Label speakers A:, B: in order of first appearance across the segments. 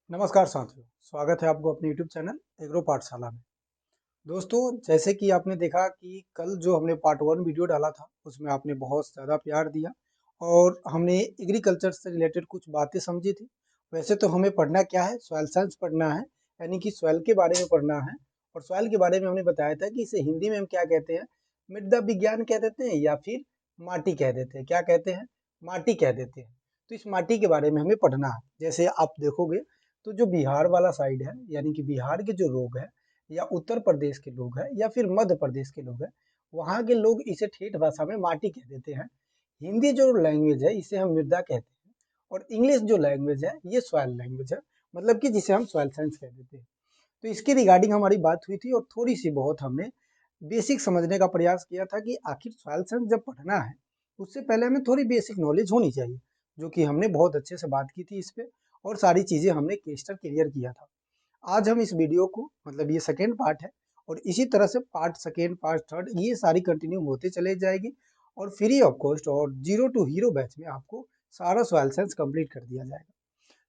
A: नमस्कार साथियों, स्वागत है आपको अपने YouTube चैनल एग्रो पाठशाला में। दोस्तों, जैसे कि आपने देखा कि कल जो हमने पार्ट 1 वीडियो डाला था, उसमें आपने बहुत ज़्यादा प्यार दिया और हमने एग्रीकल्चर से रिलेटेड कुछ बातें समझी थी। वैसे तो हमें पढ़ना क्या है, सॉइल साइंस पढ़ना है, यानी कि सॉइल के बारे में पढ़ना है। और सॉइल के बारे में हमने बताया था कि इसे हिंदी में हम क्या कहते हैं, मृदा विज्ञान कह देते हैं या फिर माटी कह देते हैं। क्या कहते हैं? माटी कह देते हैं। तो इस माटी के बारे में हमें पढ़ना है। जैसे आप देखोगे तो जो बिहार वाला साइड है, यानी कि बिहार के जो लोग हैं या उत्तर प्रदेश के लोग हैं या फिर मध्य प्रदेश के लोग हैं, वहाँ के लोग इसे ठेठ भाषा में माटी कह देते हैं। हिंदी जो लैंग्वेज है इसे हम मृदा कहते हैं और इंग्लिश जो लैंग्वेज है ये सॉइल लैंग्वेज है, मतलब कि जिसे हम सॉइल साइंस कह देते हैं। तो इसके रिगार्डिंग हमारी बात हुई थी और थोड़ी सी बहुत हमने बेसिक समझने का प्रयास किया था कि आखिर सॉइल साइंस जब पढ़ना है उससे पहले हमें थोड़ी बेसिक नॉलेज होनी चाहिए, जो कि हमने बहुत अच्छे से बात की थी इस पे और सारी चीज़ें हमने क्लिस्टर क्लियर किया था। आज हम इस वीडियो को, मतलब ये सेकेंड पार्ट है और इसी तरह से पार्ट सेकेंड पार्ट थर्ड ये सारी कंटिन्यू होते चले जाएगी और फ्री ऑफ कॉस्ट और जीरो टू हीरो बैच में आपको सारा सॉइल साइंस कंप्लीट कर दिया जाएगा।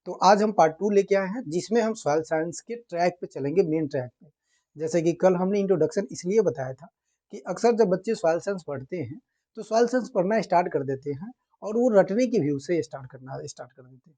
A: तो आज हम पार्ट 2 लेके आए हैं जिसमें हम सॉइल साइंस के ट्रैक पे चलेंगे, मेन ट्रैक पे। जैसे कि कल हमने इंट्रोडक्शन इसलिए बताया था कि अक्सर जब बच्चे सॉइल साइंस पढ़ते हैं तो सॉइल साइंस पढ़ना स्टार्ट कर देते हैं और वो रटने की व्यू से स्टार्ट कर देते हैं।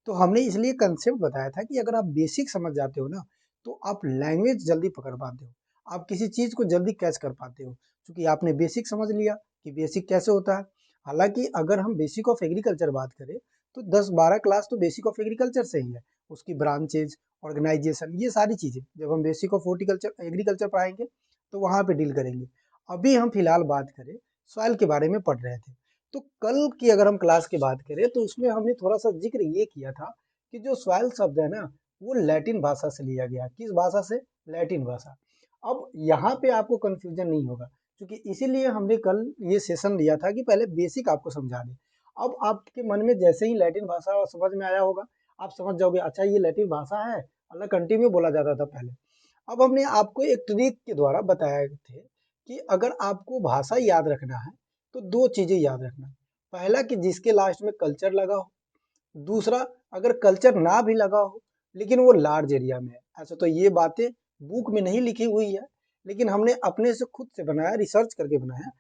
A: तो हमने इसलिए कंसेप्ट बताया था कि अगर आप बेसिक समझ जाते हो ना तो आप लैंग्वेज जल्दी पकड़ पाते हो, आप किसी चीज को जल्दी कैच कर पाते हो, क्योंकि आपने बेसिक समझ लिया कि बेसिक कैसे होता है। हालांकि अगर हम बेसिक ऑफ एग्रीकल्चर बात करें तो 10-12 क्लास तो बेसिक ऑफ एग्रीकल्चर से ही है, उसकी ब्रांचेज, ऑर्गेनाइजेशन, ये सारी चीजें जब हम बेसिक ऑफ हॉर्टिकल्चर एग्रीकल्चर पढ़ाएंगे तो वहां पे डील करेंगे। अभी हम फिलहाल बात करें, सॉइल के बारे में पढ़ रहे थे। तो कल की अगर हम क्लास की बात करें तो उसमें हमने थोड़ा सा जिक्र ये किया था कि जो सॉइल शब्द है ना वो लैटिन भाषा से लिया गया। किस भाषा से? लैटिन भाषा। अब यहाँ पे आपको कंफ्यूजन नहीं होगा, क्योंकि इसीलिए हमने कल ये सेशन लिया था कि पहले बेसिक आपको समझा दें। अब आपके मन में जैसे ही लैटिन भाषा समझ में आया होगा, आप समझ जाओगे अच्छा ये लैटिन भाषा है, अलग कंट्री में बोला जाता था पहले। अब हमने आपको एक ट्रिक के द्वारा बताया थे कि अगर आपको भाषा याद रखना है तो दो चीजें याद रखना। पहला कि जिसके लास्ट में कल्चर लगा हो, दूसरा अगर कल्चर ना भी लगा हो लेकिन वो लार्ज एरिया में है। ऐसा तो ये बातें बुक में नहीं लिखी हुई है, लेकिन हमने अपने से खुद से बनाया, रिसर्च करके बनाया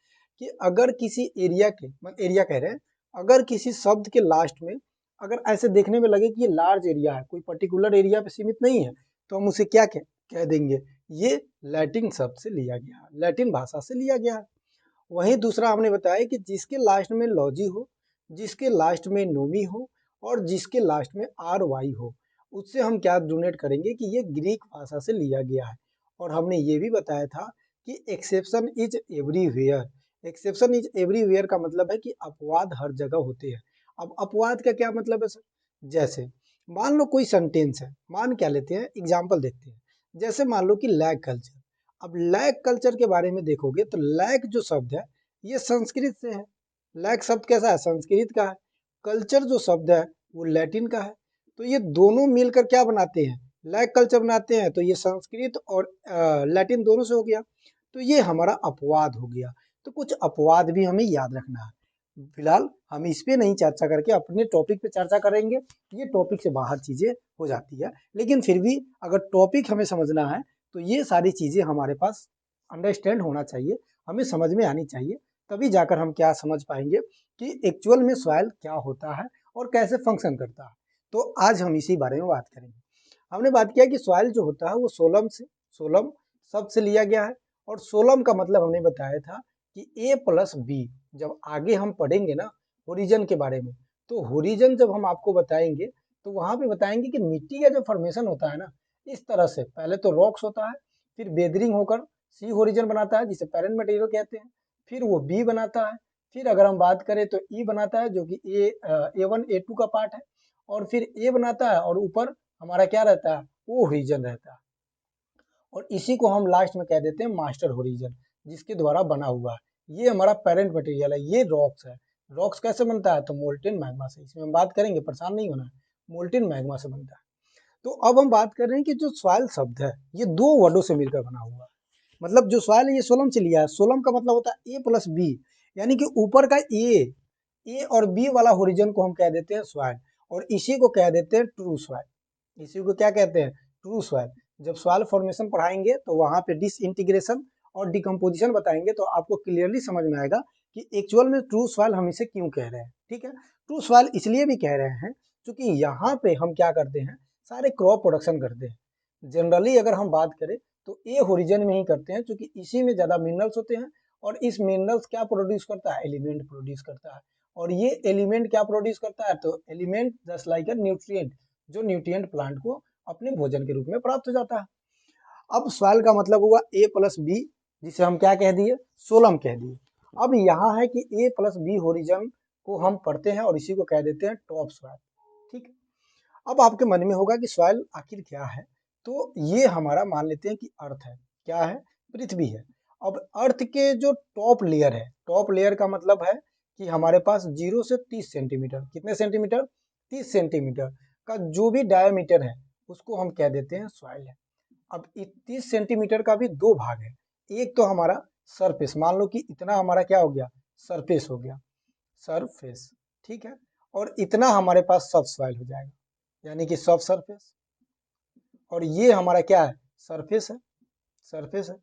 A: कि अगर किसी एरिया के, एरिया कह रहे हैं, अगर किसी शब्द के लास्ट में अगर ऐसे देखने में लगे कि ये लार्ज एरिया है, कोई पर्टिकुलर एरिया पे सीमित नहीं है, तो हम उसे क्या कह देंगे? ये लैटिन शब्द से लिया गया है, लैटिन भाषा से लिया गया है। वहीं दूसरा हमने बताया कि जिसके लास्ट में लॉजी हो, जिसके लास्ट में नोमी हो और जिसके लास्ट में आर वाई हो, उससे हम क्या डोनेट करेंगे कि ये ग्रीक भाषा से लिया गया है। और हमने ये भी बताया था कि exception is everywhere. Exception is everywhere का मतलब है कि अपवाद हर जगह होते हैं। अब अपवाद का क्या मतलब है सर? जैसे मान लो कोई सेंटेंस है, मान क्या लेते हैं, एग्जाम्पल देखते हैं। जैसे मान लो कि लैग कल्चर। अब लैग कल्चर के बारे में देखोगे तो लैग जो शब्द है ये संस्कृत से है। लैग शब्द कैसा है? संस्कृत का है। कल्चर जो शब्द है वो लैटिन का है। तो ये दोनों मिलकर क्या बनाते हैं? लैग कल्चर बनाते हैं। तो ये संस्कृत और लैटिन दोनों से हो गया, तो ये हमारा अपवाद हो गया। तो कुछ अपवाद भी हमें याद रखना है। फिलहाल हम इस पे नहीं चर्चा करके अपने टॉपिक पे चर्चा करेंगे, ये टॉपिक से बाहर चीजें हो जाती है। लेकिन फिर भी अगर टॉपिक हमें समझना है तो ये सारी चीजें हमारे पास अंडरस्टैंड होना चाहिए, हमें समझ में आनी चाहिए, तभी जाकर हम क्या समझ पाएंगे कि एक्चुअल में सॉइल क्या होता है और कैसे फंक्शन करता है। तो आज हम इसी बारे में बात करेंगे। हमने बात किया कि सॉइल जो होता है वो सोलम शब्द से लिया गया है। और सोलम का मतलब हमने बताया था कि ए प्लस बी। जब आगे हम पढ़ेंगे ना होरिजन के बारे में, तो होरिजन जब हम आपको बताएंगे तो वहां पे बताएंगे कि मिट्टी का जो फॉर्मेशन होता है ना, इस तरह से पहले तो रॉक्स होता है, फिर बेदरिंग होकर सी होरिजन बनाता है जिसे पेरेंट मटेरियल कहते हैं, फिर वो बी बनाता है, फिर अगर हम बात करें तो ई बनाता है जो कि A1 A2 का पार्ट है, और फिर ए बनाता है और ऊपर हमारा क्या रहता है? वो होरिजन रहता है। और इसी को हम लास्ट में कह देते हैं मास्टर होरिजन, जिसके द्वारा बना हुआ है। ये हमारा पेरेंट मटेरियल है, ये रॉक्स है। रॉक्स कैसे बनता है? तो मोल्टेन मैग्मा से। इसमें हम बात करेंगे, परेशान नहीं होना है, मोल्टेन मैग्मा से बनता है। तो अब हम बात कर रहे हैं कि जो सॉइल शब्द है ये दो वर्डों से मिलकर बना हुआ है। मतलब जो सॉइल है ये सोलम से लिया है। सोलम का मतलब होता है ए प्लस बी, यानी कि ऊपर का ए और बी वाला होरिजन को हम कह देते हैं सॉइल, और इसी को कह देते हैं ट्रू सॉइल। इसी को क्या कहते हैं, ट्रू सॉइल। जब सॉइल फॉर्मेशन पढ़ाएंगे तो वहां पे डिसइंटीग्रेशन और डिकम्पोजिशन बताएंगे तो आपको क्लियरली समझ में आएगा कि एक्चुअल में ट्रू सॉइल हम इसे क्यों कह रहे हैं। ठीक है, ट्रू सॉइल इसलिए भी कह रहे हैं क्योंकि यहाँ पे हम क्या करते हैं, सारे क्रॉप प्रोडक्शन करते हैं। जनरली अगर हम बात करें तो ए होरिजन में ही करते हैं, क्योंकि इसी में ज्यादा मिनरल्स होते हैं और इस मिनरल्स क्या प्रोड्यूस करता है, एलिमेंट प्रोड्यूस करता है। और ये एलिमेंट क्या प्रोड्यूस करता है, तो एलिमेंट जस्ट लाइक अ न्यूट्रिएंट, जो न्यूट्रिएंट प्लांट को अपने भोजन के रूप में प्राप्त हो जाता है। अब सॉइल का मतलब हुआ ए प्लस बी, जिसे हम क्या कह दिए, सोलम कह दिए। अब यहाँ है कि ए प्लस बी होरिजन को हम पढ़ते हैं और इसी को कह देते हैं टॉप सॉइल। ठीक है, अब आपके मन में होगा कि सॉइल आखिर क्या है, तो ये हमारा मान लेते हैं कि अर्थ है। क्या है, पृथ्वी है। अब अर्थ के जो टॉप लेयर है, टॉप लेयर का मतलब है कि हमारे पास 0 से 30 सेंटीमीटर, कितने सेंटीमीटर, 30 सेंटीमीटर का जो भी डायमीटर है उसको हम कह देते हैं सॉइल है। अब 30 सेंटीमीटर का भी दो भाग है, एक तो हमारा सरफेस, मान लो कि इतना हमारा क्या हो गया, सरफेस हो गया, सरफेस। ठीक है, और इतना हमारे पास सब सॉइल हो जाएगा, यानी कि सब सरफेस। और ये हमारा क्या है, सरफेस है, सरफेस है।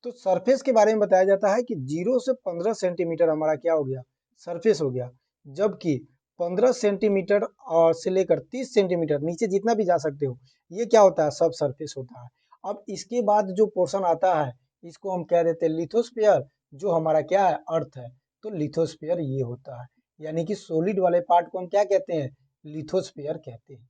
A: तो सरफेस के बारे में बताया जाता है कि 0 से 15 सेंटीमीटर हमारा क्या हो गया, सरफेस हो गया। जबकि 15 सेंटीमीटर और से लेकर 30 सेंटीमीटर नीचे जितना भी जा सकते हो, ये क्या होता है, सब सरफेस होता है। अब इसके बाद जो पोर्शन आता है इसको हम कह देते हैं लिथोस्फीयर, जो हमारा क्या है, अर्थ है। तो लिथोस्फीयर ये होता है, यानी कि सॉलिड वाले पार्ट को हम क्या कहते हैं, लिथोस्फीयर कहते हैं।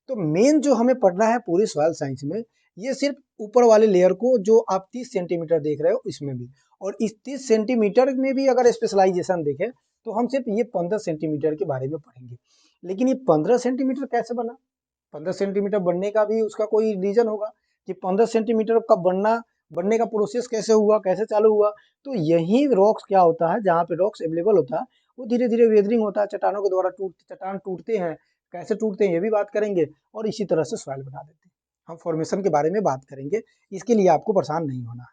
A: तो मेन जो हमें पढ़ना है पूरी सॉइल साइंस में, ये सिर्फ ऊपर वाले लेयर को जो आप 30 सेंटीमीटर देख रहे हो इसमें भी, और इस 30 सेंटीमीटर में भी अगर स्पेशलाइजेशन देखें तो हम सिर्फ ये 15 सेंटीमीटर के बारे में पढ़ेंगे। लेकिन ये 15 सेंटीमीटर कैसे बना, 15 सेंटीमीटर बनने का भी उसका कोई रीजन होगा कि 15 सेंटीमीटर का बनने का प्रोसेस कैसे हुआ, कैसे चालू हुआ। तो यही रॉक्स क्या होता है, जहाँ पे रॉक्स अवेलेबल होता है वो धीरे धीरे वेदरिंग होता है, चट्टानों के द्वारा चट्टान टूटते हैं, कैसे टूटते हैं ये भी बात करेंगे, और इसी तरह से सॉइल बना देते हैं। हम फॉर्मेशन के बारे में बात करेंगे, इसके लिए आपको परेशान नहीं होना है।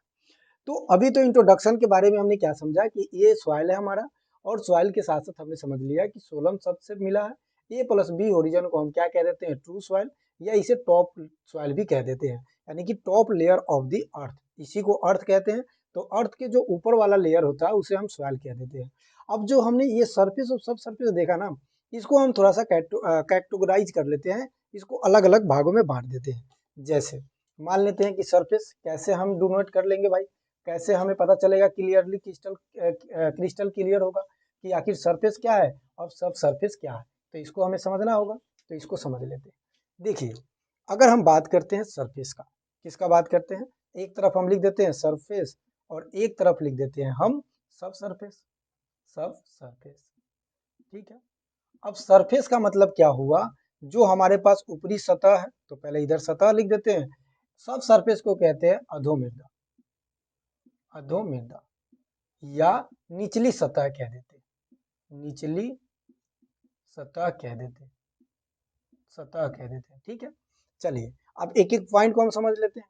A: तो अभी तो इंट्रोडक्शन के बारे में हमने क्या समझा कि ये सॉइल है हमारा, और सॉइल के साथ साथ हमने समझ लिया कि सोलम सबसे मिला है। ए प्लस बी ओरिजिन को हम क्या कह देते हैं, ट्रू सॉइल, या इसे टॉप सॉइल भी कह देते हैं, यानी कि top layer of the earth, इसी को अर्थ कहते हैं। तो अर्थ के जो ऊपर वाला लेयर होता है उसे हम सॉइल कह देते हैं। अब जो हमने ये सरफेस और सब सरफेस देखा ना, इसको हम थोड़ा सा कैटेगराइज कर लेते हैं, इसको अलग अलग भागों में बांट देते हैं। जैसे मान लेते हैं कि सरफेस कैसे हम डिनोट कर लेंगे भाई, कैसे हमें पता चलेगा क्लियरली, क्रिस्टल क्लियर होगा कि आखिर सरफेस क्या है और सब सरफेस क्या है। तो इसको हमें समझना होगा, तो इसको समझ लेते हैं। देखिए, अगर हम बात करते हैं सरफेस का, किसका बात करते हैं, एक तरफ हम लिख देते हैं सरफेस और एक तरफ लिख देते हैं हम सब सरफेस, सब सरफेस। ठीक है, अब सरफेस का मतलब क्या हुआ, जो हमारे पास ऊपरी सतह है, तो पहले इधर सतह लिख देते हैं। सब सरफेस को कहते हैं अधोमृदा, अधोमृदा, या निचली सतह कह देते, निचली सतह कह देते, सतह कह देते हैं। ठीक है, चलिए अब एक एक पॉइंट को हम समझ लेते हैं।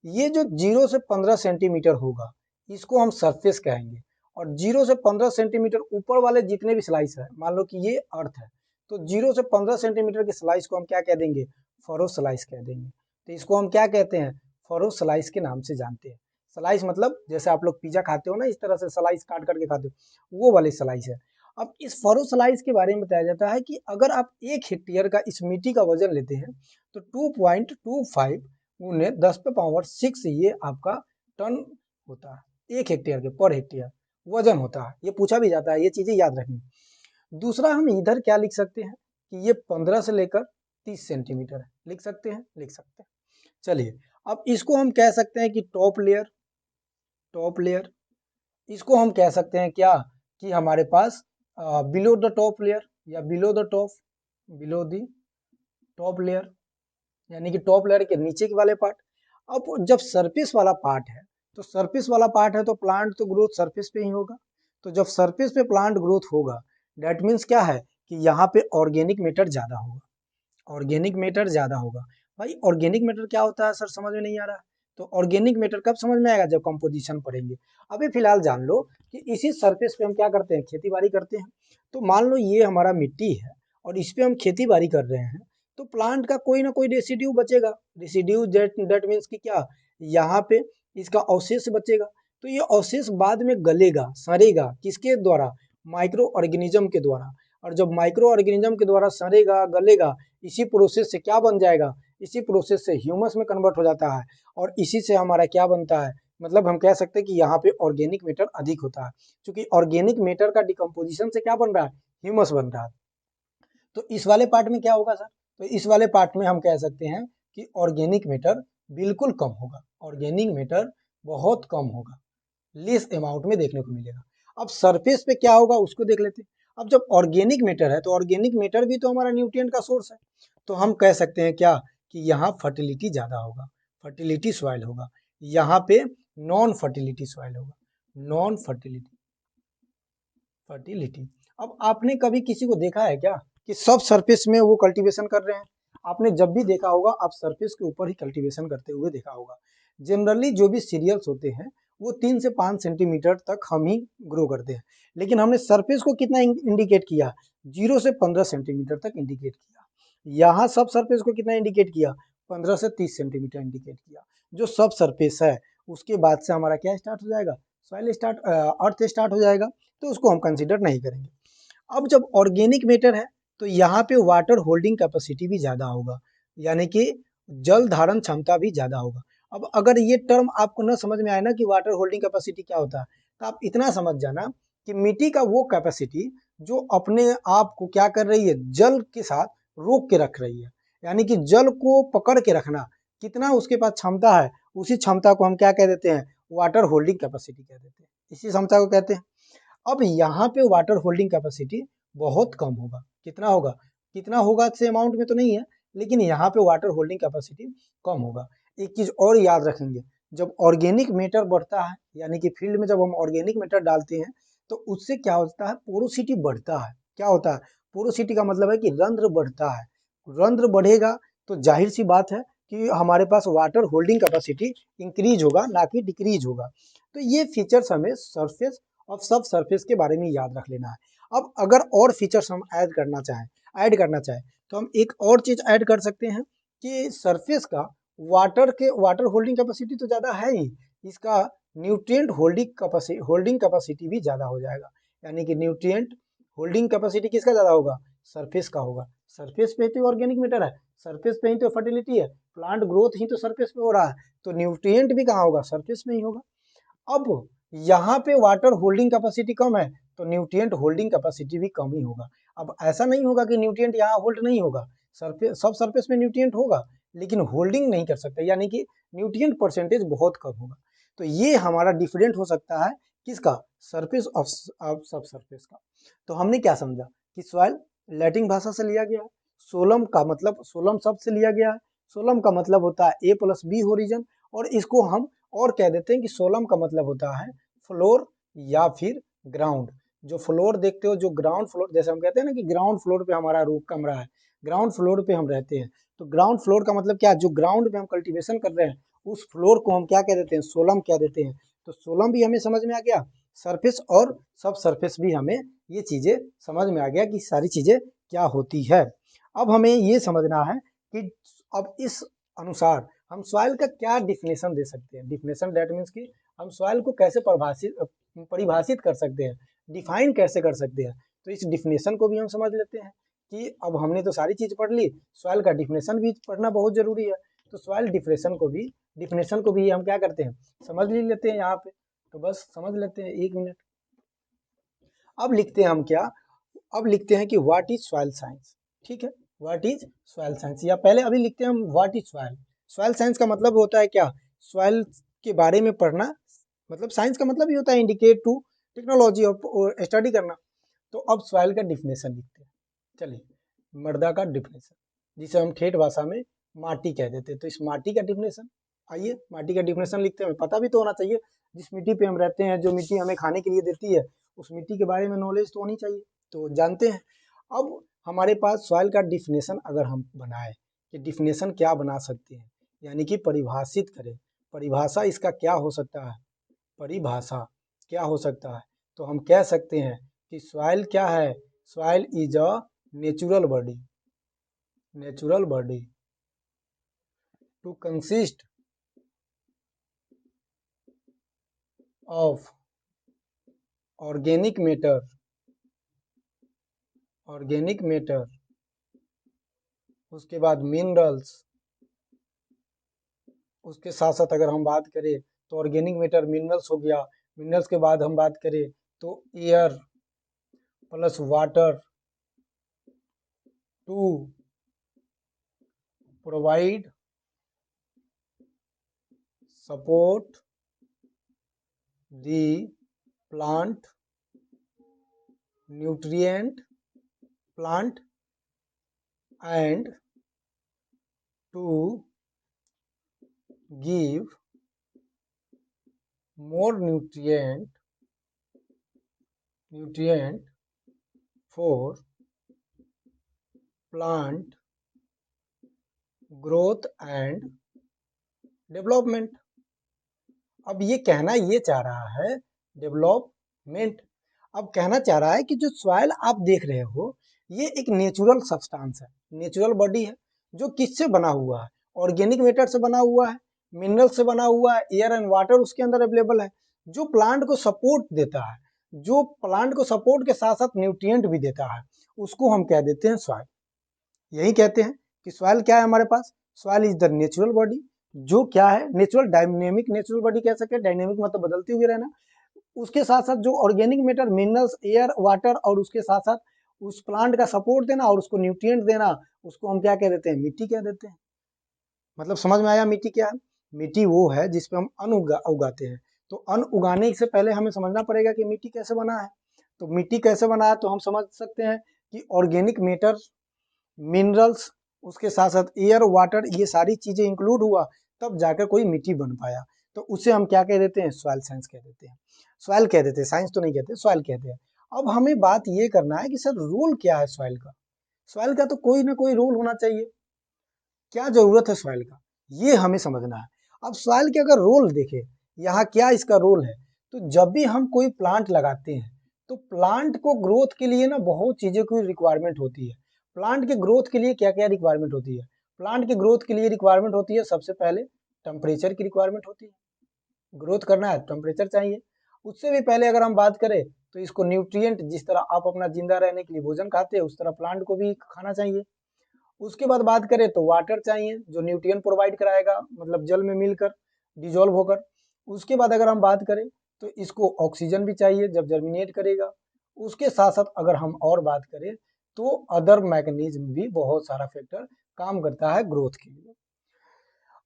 A: ये जो 0 से 15 सेंटीमीटर होगा इसको हम सरफेस कहेंगे, और 0 से 15 सेंटीमीटर ऊपर वाले जितने भी स्लाइस है, मान लो कि ये अर्थ है, तो 0 से 15 सेंटीमीटर की स्लाइस को हम क्या कह देंगे, फरो स्लाइस कह देंगे। तो इसको हम क्या कहते हैं, फरो स्लाइस के नाम से जानते हैं। स्लाइस मतलब जैसे आप लोग पिज्जा खाते हो ना, इस तरह से स्लाइस काट करके खाते हो, वो वाली स्लाइस है। अब इस फरो स्लाइस के बारे में बताया जाता है कि अगर आप 1 हेक्टेयर का इस मिट्टी का वजन लेते हैं तो 2.25 उन्हें 10 पे पावर 6 ये आपका टन होता है, 1 हेक्टेयर के, पर हेक्टेयर वजन होता है। ये पूछा भी जाता है, ये चीजें याद रखनी। दूसरा हम इधर क्या लिख सकते हैं कि ये 15 से लेकर 30 सेंटीमीटर है, लिख सकते हैं, लिख सकते हैं। चलिए, अब इसको हम कह सकते हैं कि टॉप लेयर, टॉप लेयर। इसको हम कह सकते हैं क्या, कि हमारे पास बिलो द टॉप लेयर, या below the top, below the top layer, यानी कि टॉप लेयर के नीचे के वाले पार्ट। अब जब सरफेस वाला पार्ट है, तो सरफेस वाला पार्ट है तो प्लांट तो ग्रोथ सरफेस पे ही होगा। तो जब सरफेस पे प्लांट ग्रोथ होगा, डेट मीन्स क्या है कि यहाँ पे ऑर्गेनिक मैटर ज्यादा होगा, ऑर्गेनिक मैटर ज्यादा होगा। भाई ऑर्गेनिक मैटर क्या होता है सर, समझ में नहीं आ रहा। तो ऑर्गेनिक मैटर कब समझ में आएगा, जब कंपोजिशन पढ़ेंगे। अभी फिलहाल जान लो कि इसी सरफेस पे हम क्या करते हैं, खेती बाड़ी करते हैं। तो मान लो ये हमारा मिट्टी है और इस पे हम खेती बाड़ी कर रहे हैं, तो प्लांट का कोई ना कोई रेसिड्यू बचेगा। रेसिड्यू दैट मीन्स कि क्या, यहाँ पे इसका अवशेष बचेगा। तो ये अवशेष बाद में गलेगा, सड़ेगा, किसके द्वारा, माइक्रो ऑर्गेनिज्म के द्वारा। और जब माइक्रो ऑर्गेनिज्म के द्वारा सड़ेगा, गलेगा, इसी प्रोसेस से क्या बन जाएगा, इसी प्रोसेस से ह्यूमस में कन्वर्ट हो जाता है। और इसी से हमारा क्या बनता है, मतलब हम कह सकते हैं कि यहाँ पे ऑर्गेनिक मैटर अधिक होता है, क्योंकि ऑर्गेनिक मैटर का डिकम्पोजिशन से क्या बन रहा है, ह्यूमस बन रहा है। तो इस वाले पार्ट में क्या होगा सर, तो इस वाले पार्ट में हम कह सकते हैं कि ऑर्गेनिक मैटर बिल्कुल कम होगा, ऑर्गेनिक मैटर बहुत कम होगा, लेस अमाउंट में देखने को मिलेगा। अब सरफेस पे क्या होगा उसको देख लेते हैं। अब जब ऑर्गेनिक मैटर है तो ऑर्गेनिक मैटर भी तो हमारा न्यूट्रिएंट का सोर्स है, तो हम कह सकते हैं क्या कि यहाँ फर्टिलिटी ज़्यादा होगा, फर्टिलिटी सॉइल होगा, यहाँ पे नॉन फर्टिलिटी सॉइल होगा, नॉन फर्टिलिटी फर्टिलिटी। अब आपने कभी किसी को देखा है क्या कि सब सरफेस में वो कल्टीवेशन कर रहे हैं? आपने जब भी देखा होगा आप सरफेस के ऊपर ही कल्टीवेशन करते हुए देखा होगा। जनरली जो भी सीरियल्स होते हैं वो 3 से 5 सेंटीमीटर तक हम ही ग्रो करते हैं, लेकिन हमने सरफेस को कितना इंडिकेट किया, 0 से 15 सेंटीमीटर तक इंडिकेट किया। यहाँ सब सरफेस को कितना इंडिकेट किया, 15 से 30 सेंटीमीटर इंडिकेट किया। जो सब सरफेस है उसके बाद से हमारा क्या स्टार्ट हो जाएगा, सॉइल स्टार्ट, अर्थ स्टार्ट हो जाएगा, तो उसको हम कंसिडर नहीं करेंगे। अब जब ऑर्गेनिक मैटर है तो यहाँ पे वाटर होल्डिंग कैपेसिटी भी ज़्यादा होगा, यानी कि जल धारण क्षमता भी ज़्यादा होगा। अब अगर ये टर्म आपको न समझ में आए ना कि वाटर होल्डिंग कैपेसिटी क्या होता है, तो आप इतना समझ जाना कि मिट्टी का वो कैपेसिटी जो अपने आप को क्या कर रही है, जल के साथ रोक के रख रही है, यानी कि जल को पकड़ के रखना, कितना उसके पास क्षमता है, उसी क्षमता को हम क्या कह देते हैं, वाटर होल्डिंग कैपेसिटी कह देते हैं, इसी क्षमता को कहते हैं। अब यहाँ पे वाटर होल्डिंग कैपेसिटी बहुत कम होगा, कितना होगा, कितना होगा से अमाउंट में तो नहीं है, लेकिन यहाँ पे वाटर होल्डिंग कैपेसिटी कम होगा। एक चीज और याद रखेंगे, जब ऑर्गेनिक मैटर बढ़ता है, यानी कि फील्ड में जब हम ऑर्गेनिक मैटर डालते हैं तो उससे क्या होता है, पोरोसिटी बढ़ता है। क्या होता है, पोरोसिटी का मतलब है कि रंध्र बढ़ता है। रंध्र बढ़ेगा तो जाहिर सी बात है कि हमारे पास वाटर होल्डिंग कैपेसिटी इंक्रीज होगा, ना कि डिक्रीज होगा। तो ये फीचर्स हमें सरफेस और सब सरफेस के बारे में याद रख लेना है। अब अगर और फीचर्स हम ऐड करना चाहें तो हम एक और चीज ऐड कर सकते हैं कि सरफेस का वाटर होल्डिंग कैपेसिटी तो ज़्यादा है ही, इसका न्यूट्रिएंट होल्डिंग कैपेसिटी भी ज़्यादा हो जाएगा। यानी कि न्यूट्रिएंट होल्डिंग कैपेसिटी किसका ज़्यादा होगा, सरफेस का होगा। सरफेस पे ही तो ऑर्गेनिक मैटर है, सरफेस पे ही तो फर्टिलिटी है, प्लांट ग्रोथ ही तो सरफेस पे हो रहा है, तो न्यूट्रिएंट भी कहाँ होगा, सरफेस में ही होगा। अब यहाँ पे वाटर होल्डिंग कैपेसिटी कम है तो न्यूट्रिएंट होल्डिंग कैपेसिटी भी कम ही होगा। अब ऐसा नहीं होगा कि न्यूट्रिएंट यहाँ होल्ड नहीं होगा, सरफेस सब सरफेस में न्यूट्रिएंट होगा, लेकिन होल्डिंग नहीं कर सकता, यानी कि न्यूट्रिएंट परसेंटेज बहुत कम होगा। तो ये हमारा डिफरेंट हो सकता है किसका, सरफेस ऑफ सब सरफेस का। तो हमने क्या समझा कि सॉइल लैटिन भाषा से लिया गया है, सोलम का मतलब सोलम शब्द से लिया गया है। सोलम का मतलब होता है A+B होरिजन, और इसको हम और कह देते हैं कि सोलम का मतलब होता है फ्लोर या फिर ग्राउंड। जो फ्लोर देखते हो, जो ग्राउंड फ्लोर, जैसे हम कहते हैं ना कि ग्राउंड फ्लोर पे हमारा रूम कमरा है, ग्राउंड फ्लोर पे हम रहते हैं, तो ग्राउंड फ्लोर का मतलब क्या, जो ग्राउंड पे हम कल्टीवेशन कर रहे हैं उस फ्लोर को हम क्या कह देते हैं, सोलम कह देते हैं। तो सोलम भी हमें समझ में आ गया, सरफेस और सब सरफेस भी हमें ये चीजें समझ में आ गया कि सारी चीजें क्या होती है। अब हमें ये समझना है कि अब इस अनुसार हम सॉइल का क्या डिफिनेशन दे सकते हैं। डिफिनेशन दैट मीन्स कि हम सॉइल को कैसे परिभाषित कर सकते हैं, डिफाइन कैसे कर सकते हैं। तो इस डिफिनेशन को भी हम समझ लेते हैं कि अब हमने तो सारी चीज पढ़ ली, सॉइल का डिफिनेशन भी पढ़ना बहुत जरूरी है। तो सॉइल डिफिनेशन को भी हम क्या करते हैं, समझ ही लेते हैं यहाँ पे। तो बस समझ लेते हैं, 1 मिनट। अब लिखते हैं हम क्या, अब लिखते हैं कि व्हाट इज सॉइल साइंस। ठीक है, व्हाट इज सॉइल साइंस, या पहले अभी लिखते हैं हम what is soil. Soil science का मतलब होता है क्या, सॉइल के बारे में पढ़ना, मतलब साइंस का मतलब ही होता है इंडिकेट टू टेक्नोलॉजी और स्टडी करना। तो अब सॉइल का डिफिनेशन लिखते हैं। चलिए, मृदा का डिफिनेशन, जिसे हम ठेठ भाषा में माटी कह देते हैं, तो इस माटी का डिफिनेशन, आइए माटी का डिफिनेशन लिखते हैं। पता भी तो होना चाहिए, जिस मिट्टी पे हम रहते हैं, जो मिट्टी हमें खाने के लिए देती है, उस मिट्टी के बारे में नॉलेज तो होनी चाहिए, तो जानते हैं। अब हमारे पास सॉइल का डिफिनेशन अगर हम बनाए कि डिफिनेशन क्या बना सकते हैं, यानी कि परिभाषित करें, परिभाषा इसका क्या हो सकता है, परिभाषा क्या हो सकता है, तो हम कह सकते हैं कि सॉइल क्या है, soil is a natural body, natural body to consist of organic matter, उसके बाद मिनरल्स, उसके साथ साथ अगर हम बात करें तो ऑर्गेनिक मैटर मिनरल्स हो गया, मिनरल्स के बाद हम बात करें तो air plus water to provide support the plant nutrient plant and to give more nutrient for plant growth and development। अब ये कहना ये चाह रहा है डेवलपमेंट। अब कहना चाह रहा है कि जो सॉइल आप देख रहे हो ये एक नेचुरल सब्सटेंस है, नेचुरल बॉडी है, जो किससे बना हुआ है, ऑर्गेनिक मैटर से बना हुआ है, मिनरल से बना हुआ है, एयर एंड वाटर उसके अंदर अवेलेबल है, जो प्लांट को सपोर्ट देता है, जो प्लांट को सपोर्ट के साथ साथ न्यूट्रिएंट भी देता है, उसको हम कह देते हैं सॉइल। यही कहते हैं कि सॉइल क्या है हमारे पास, soil is the natural body, जो क्या है नेचुरल डायनेमिक नेचुरल बॉडी कह सकते हैं, डायनेमिक मतलब बदलते हुए रहना, उसके साथ साथ जो organic matter minerals air water और उसके साथ साथ उस प्लांट का सपोर्ट देना और उसको न्यूट्रिएंट देना, उसको हम क्या कह देते हैं, मिट्टी कह देते हैं। मतलब समझ में आया मिट्टी क्या है? मिट्टी वो है जिसपे हम अन्न उगाते हैं। तो अन्न उगाने से पहले हमें समझना पड़ेगा कि मिट्टी कैसे बना है। तो मिट्टी कैसे बना है तो हम समझ सकते हैं कि ऑर्गेनिक मैटर मिनरल्स उसके साथ साथ एयर वाटर ये सारी चीजें इंक्लूड हुआ तब जाकर कोई मिट्टी बन पाया। तो उसे हम क्या कह देते हैं, सॉइल साइंस कह देते हैं, सॉइल कह देते हैं, साइंस तो नहीं कहते, सॉइल कहते हैं। अब हमें बात ये करना है कि सर रोल क्या है सॉइल का, सॉइल का तो कोई ना कोई रोल होना चाहिए, क्या जरूरत है सॉइल का, ये हमें समझना है। अब सॉइल के अगर रोल देखें यहाँ क्या इसका रोल है, तो जब भी हम कोई प्लांट लगाते हैं तो प्लांट को ग्रोथ के लिए ना बहुत चीजों की रिक्वायरमेंट होती है। प्लांट के ग्रोथ के लिए क्या क्या रिक्वायरमेंट होती है, प्लांट के ग्रोथ के लिए रिक्वायरमेंट होती है सबसे पहले टेम्परेचर की रिक्वायरमेंट होती है, ग्रोथ करना है टेम्परेचर चाहिए। उससे भी पहले अगर हम बात करें तो इसको न्यूट्रिएंट, जिस तरह आप अपना जिंदा रहने के लिए भोजन खाते हैं उस तरह प्लांट को भी खाना चाहिए। उसके बाद बात करें तो वाटर चाहिए जो न्यूट्रिएंट प्रोवाइड कराएगा, मतलब जल में मिलकर डिजोल्व होकर। उसके बाद अगर हम बात करें तो इसको ऑक्सीजन भी चाहिए जब जर्मिनेट करेगा। उसके साथ साथ अगर हम और बात करें तो अदर मैकेनिज्म भी बहुत सारा फैक्टर काम करता है ग्रोथ के लिए।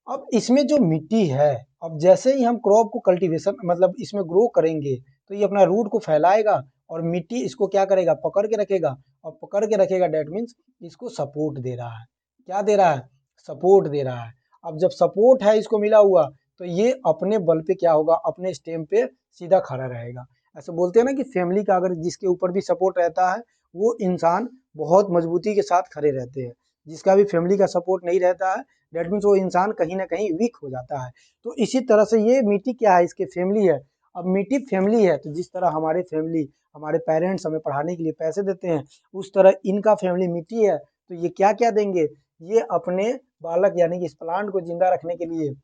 A: अब इसमें जो मिट्टी है, अब जैसे ही हम क्रॉप को कल्टीवेशन मतलब इसमें ग्रो करेंगे तो ये अपना रूट को फैलाएगा और मिट्टी इसको क्या करेगा, पकड़ के रखेगा, और पकड़ के रखेगा डेट मीन्स इसको सपोर्ट दे रहा है। क्या दे रहा है, सपोर्ट दे रहा है। अब जब सपोर्ट है इसको मिला हुआ तो ये अपने बल पे क्या होगा, अपने स्टेम पे सीधा खड़ा रहेगा। ऐसे बोलते हैं ना कि फैमिली का अगर जिसके ऊपर भी सपोर्ट रहता है वो इंसान बहुत मजबूती के साथ खड़े रहते हैं, जिसका भी फैमिली का सपोर्ट नहीं रहता है डेट मीन्स वो इंसान कहीं ना कहीं वीक हो जाता है। तो इसी तरह से ये मिट्टी क्या है, इसके फैमिली है। अब मिट्टी फैमिली है तो जिस तरह हमारे फैमिली हमारे पेरेंट्स हमें पढ़ाने के लिए पैसे देते हैं उस तरह इनका फैमिली मिट्टी है। तो ये क्या क्या देंगे, ये अपने बालक यानी कि इस प्लांट को जिंदा रखने के लिए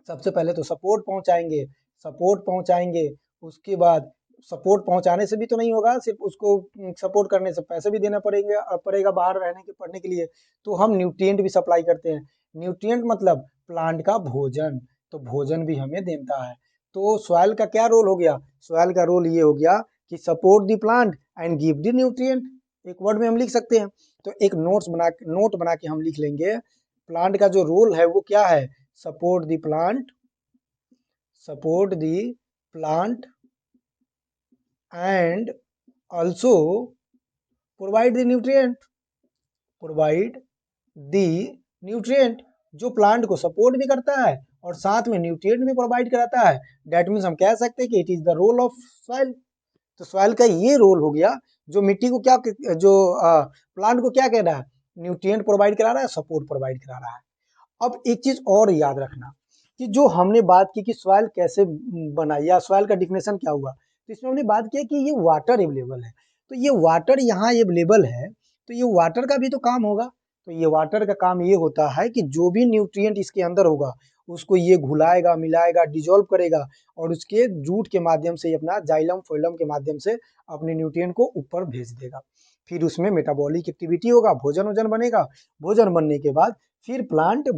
A: सबसे पहले तो सपोर्ट पहुंचाएंगे, सपोर्ट पहुंचाएंगे। उसके बाद सपोर्ट पहुंचाने से भी तो नहीं होगा, सिर्फ उसको सपोर्ट करने से पैसे भी देना पड़ेगा बाहर रहने के पढ़ने के लिए। तो हम न्यूट्रिएंट भी सप्लाई करते हैं, न्यूट्रिएंट मतलब प्लांट का भोजन, तो भोजन भी हमें देता है। तो सॉइल का क्या रोल हो गया, सॉइल का रोल ये हो गया कि support the plant and give the nutrient. एक वर्ड में हम लिख सकते हैं, तो एक नोट बना के हम लिख लेंगे, प्लांट का जो रोल है वो क्या है, support the plant and also provide the nutrient जो प्लांट को सपोर्ट भी करता है और साथ में न्यूट्रिएंट भी प्रोवाइड कराता है। डेट मीन्स हम कह सकते हैं कि it is the role of soil. तो सॉइल का ये रोल हो गया, जो मिट्टी को क्या जो प्लांट को क्या कह रहा है, न्यूट्रिएंट प्रोवाइड करा रहा है, सपोर्ट प्रोवाइड करा रहा है। अब एक चीज और याद रखना कि जो हमने बात की कि सॉइल कैसे बना या सॉइल का डिफिनेशन क्या हुआ, तो इसमें हमने बात किया कि ये वाटर अवेलेबल है। तो ये वाटर यहाँ अवेलेबल है तो ये वाटर का भी तो काम होगा, तो ये वाटर का काम ये होता है कि जो भी न्यूट्रिएंट इसके अंदर होगा उसको ये घुलाएगा, मिलाएगा, डिजोल्व करेगा और उसके जूट के माध्यम से अपना जाइलम फोइलम के माध्यम से अपने न्यूट्रिएंट को ऊपर भेज देगा। फिर उसमें मेटाबॉलिक एक्टिविटी होगा, भोजन वोजन बनेगा, भोजन बनने के बाद फिर प्लांट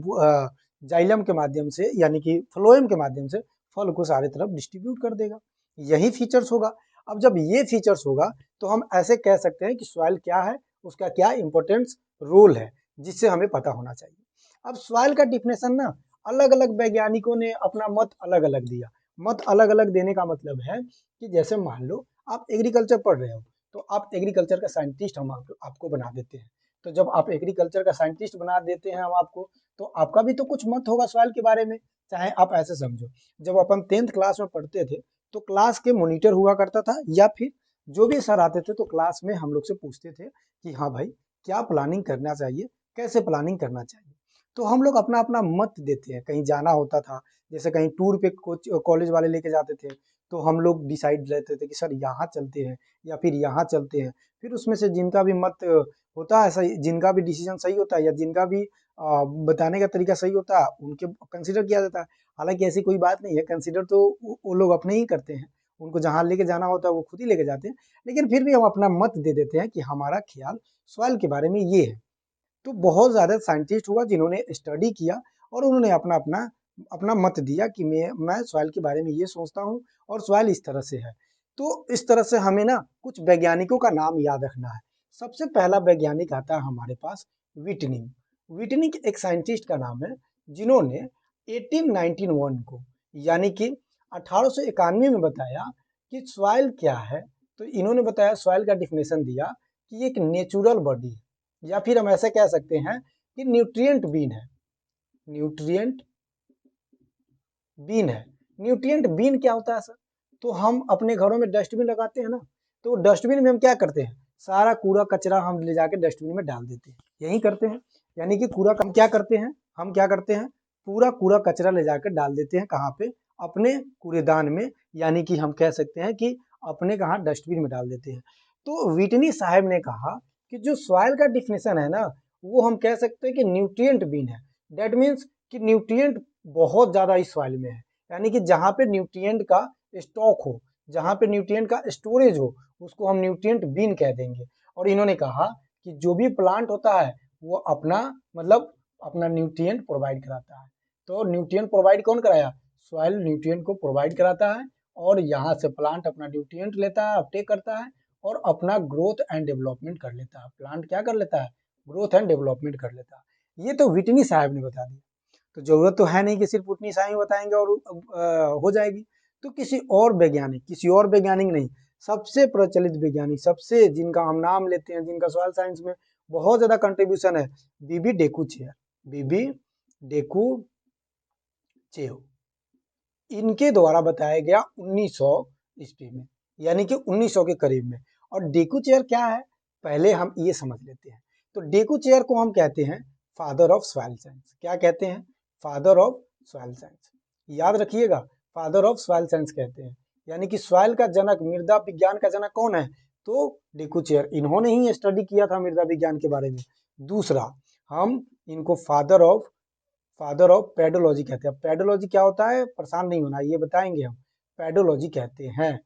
A: जाइलम के माध्यम से यानी कि फ्लोएम के माध्यम से फल को सारे तरफ डिस्ट्रीब्यूट कर देगा। यही फीचर्स होगा। अब जब ये फीचर्स होगा तो हम ऐसे कह सकते हैं कि सॉइल क्या है, उसका क्या इंपॉर्टेंस रोल है, जिससे हमें पता होना चाहिए। अब सॉइल का डिफिनेशन ना अलग अलग वैज्ञानिकों ने अपना मत अलग अलग दिया। मत अलग अलग देने का मतलब है कि जैसे मान लो आप एग्रीकल्चर पढ़ रहे हो तो आप एग्रीकल्चर का साइंटिस्ट हम आपको बना देते हैं। तो जब आप एग्रीकल्चर का साइंटिस्ट बना देते हैं हम आपको, तो आपका भी तो कुछ मत होगा सॉइल के बारे में। चाहे आप ऐसे समझो, जब अपन 10th क्लास में पढ़ते थे तो क्लास के मॉनिटर हुआ करता था या फिर जो भी सर आते थे तो क्लास में हम लोग से पूछते थे कि हाँ भाई क्या प्लानिंग करना चाहिए, कैसे प्लानिंग करना चाहिए। तो हम लोग अपना अपना मत देते हैं। कहीं जाना होता था, जैसे कहीं टूर पे कोच कॉलेज वाले लेके जाते थे, तो हम लोग डिसाइड रहते थे कि सर यहाँ चलते हैं या फिर यहाँ चलते हैं। फिर उसमें से जिनका भी मत होता है सही, जिनका भी डिसीजन सही होता है या जिनका भी बताने का तरीका सही होता है उनके कंसिडर किया जाता है। हालांकि ऐसी कोई बात नहीं है, कंसिडर तो वो लोग अपने ही करते हैं, उनको जहाँ लेके जाना होता है वो खुद ही लेके जाते हैं। लेकिन फिर भी हम अपना मत दे देते हैं कि हमारा ख्याल सॉइल के बारे में ये है। तो बहुत ज़्यादा साइंटिस्ट हुआ जिन्होंने स्टडी किया और उन्होंने अपना अपना अपना मत दिया कि मैं सॉइल के बारे में ये सोचता हूँ और सॉइल इस तरह से है। तो इस तरह से हमें ना कुछ वैज्ञानिकों का नाम याद रखना है। सबसे पहला वैज्ञानिक आता है हमारे पास विटनिंग। विटनिंग एक साइंटिस्ट का नाम है जिन्होंने 1891 को यानी कि 1891 में बताया कि सॉइल क्या है। तो इन्होंने बताया, सॉइल का डिफिनेशन दिया कि ये एक नेचुरल बॉडी है, या फिर हम ऐसे कह सकते हैं कि न्यूट्रिएंट बीन है। न्यूट्रिएंट बीन है। न्यूट्रिएंट बीन क्या होता है सर? तो हम अपने घरों में डस्टबिन लगाते हैं ना, तो डस्टबिन में हम क्या करते हैं, सारा कूड़ा कचरा हम ले जाके डस्टबिन में डाल देते हैं, यही करते हैं। यानी कि कूड़ा हम क्या करते हैं, हम क्या करते हैं, पूरा कूड़ा कचरा ले जाकर डाल देते हैं कहाँ पे, अपने कूड़ेदान में, यानी कि हम कह सकते हैं कि अपने कहाँ डस्टबिन में डाल देते हैं। तो विटनी साहब ने कहा कि जो सॉइल का डिफिनेशन है ना, वो हम कह सकते हैं कि न्यूट्रिएंट बीन है। दैट मीन्स कि न्यूट्रिएंट बहुत ज्यादा इस सॉइल में है। यानी कि जहाँ पे न्यूट्रिएंट का स्टॉक हो, जहाँ पे न्यूट्रिएंट का स्टोरेज हो, उसको हम न्यूट्रिएंट बीन कह देंगे। और इन्होंने कहा कि जो भी प्लांट होता है वो अपना मतलब अपना न्यूट्रिएंट प्रोवाइड कराता है। तो न्यूट्रिएंट प्रोवाइड कौन कराया? सॉइल न्यूट्रिएंट को प्रोवाइड कराता है और यहाँ से प्लांट अपना न्यूट्रिएंट लेता है, अपटेक करता है और अपना ग्रोथ एंड डेवलपमेंट कर लेता है। प्लांट क्या कर लेता है? ग्रोथ एंड डेवलपमेंट कर लेता है। ये तो विटनी साहब ने बता दिया। तो जरूरत तो है नहीं कि सिर्फ उतनी साई बताएंगे और हो जाएगी। तो किसी और वैज्ञानिक नहीं, सबसे प्रचलित वैज्ञानिक, सबसे जिनका हम नाम लेते हैं, जिनका सॉइल साइंस में बहुत ज्यादा कंट्रीब्यूशन है, बीबी डेकुचेर। बीबी डेकुचेर इनके द्वारा बताया गया 1900 ईस्वी में, यानी कि 1900 के करीब में। और डेकुचेर क्या है पहले हम ये समझ लेते हैं। तो डेकुचेर को हम कहते हैं फादर ऑफ सॉइल साइंस। क्या कहते हैं? Father of soil science. याद रखिएगा, फादर ऑफ सॉइल साइंस कहते हैं। यानी कि सॉइल का जनक, मृदा विज्ञान का जनक कौन है? तो डेकुचेर। इन्होंने ही स्टडी किया था मृदा विज्ञान के बारे में। दूसरा, हम इनको फादर ऑफ पेडोलॉजी कहते हैं। पेडोलॉजी क्या होता है, परेशान नहीं होना, ये बताएंगे हम। पेडोलॉजी कहते हैं,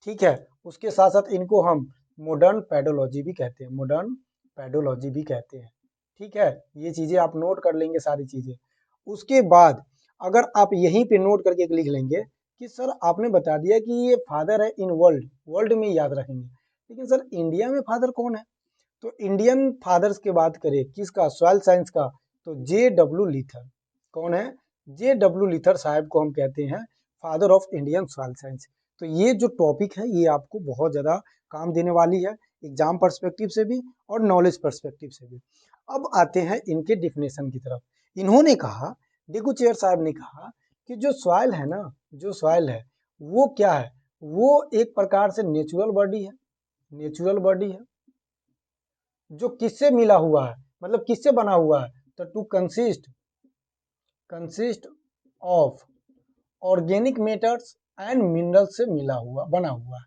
A: ठीक है। उसके साथ साथ इनको हम मॉडर्न पेडोलॉजी भी कहते हैं, मॉडर्न पेडोलॉजी भी कहते हैं, ठीक है। ये चीजें आप नोट कर लेंगे सारी चीजें। उसके बाद अगर आप यहीं पे नोट करके लिख लेंगे कि सर आपने बता दिया कि ये फादर है इन वर्ल्ड, वर्ल्ड में याद रखेंगे, लेकिन सर इंडिया में फादर कौन है? तो इंडियन फादर्स की बात करें किसका, सॉइल साइंस का, तो J.W. लीथर। कौन है? J.W. लीथर साहब को हम कहते हैं father of Indian soil science. तो ये जो टॉपिक है ये आपको बहुत ज्यादा काम देने वाली है, एग्जाम पर्सपेक्टिव से भी और नॉलेज पर्सपेक्टिव से भी। अब आते हैं इनके डिफिनेशन की तरफ। इन्होंने कहा, डेकुचेर साहब ने कहा कि जो सॉइल है ना, जो सॉइल है वो क्या है, वो एक प्रकार से नेचुरल बॉडी है। नेचुरल बॉडी है जो किससे मिला हुआ है, मतलब किससे बना हुआ है, तो to consist of organic matters and minerals से मिला हुआ, बना हुआ है।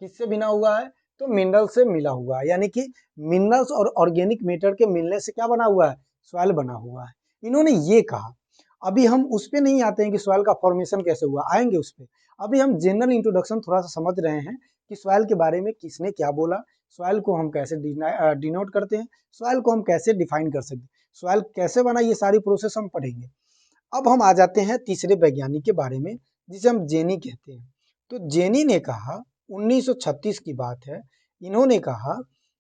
A: किससे बना हुआ है? तो मिनरल से मिला हुआ है, यानी कि मिनरल्स और ऑर्गेनिक मैटर के मिलने से क्या बना हुआ है, सॉइल बना हुआ है। इन्होंने ये कहा। अभी हम उस पे नहीं आते हैं कि सॉइल का फॉर्मेशन कैसे हुआ, आएंगे उस पे। अभी हम जनरल इंट्रोडक्शन थोड़ा सा समझ रहे हैं कि सॉइल के बारे में किसने क्या बोला, सॉइल को हम कैसे डिनोट करते हैं, सॉइल को हम कैसे डिफाइन कर सकते हैं, सॉइल कैसे बना, ये सारी प्रोसेस हम पढ़ेंगे। अब हम आ जाते हैं तीसरे वैज्ञानिक के बारे में, जिसे हम जेनी कहते हैं। तो जेनी ने कहा, 1936 की बात है, इन्होंने कहा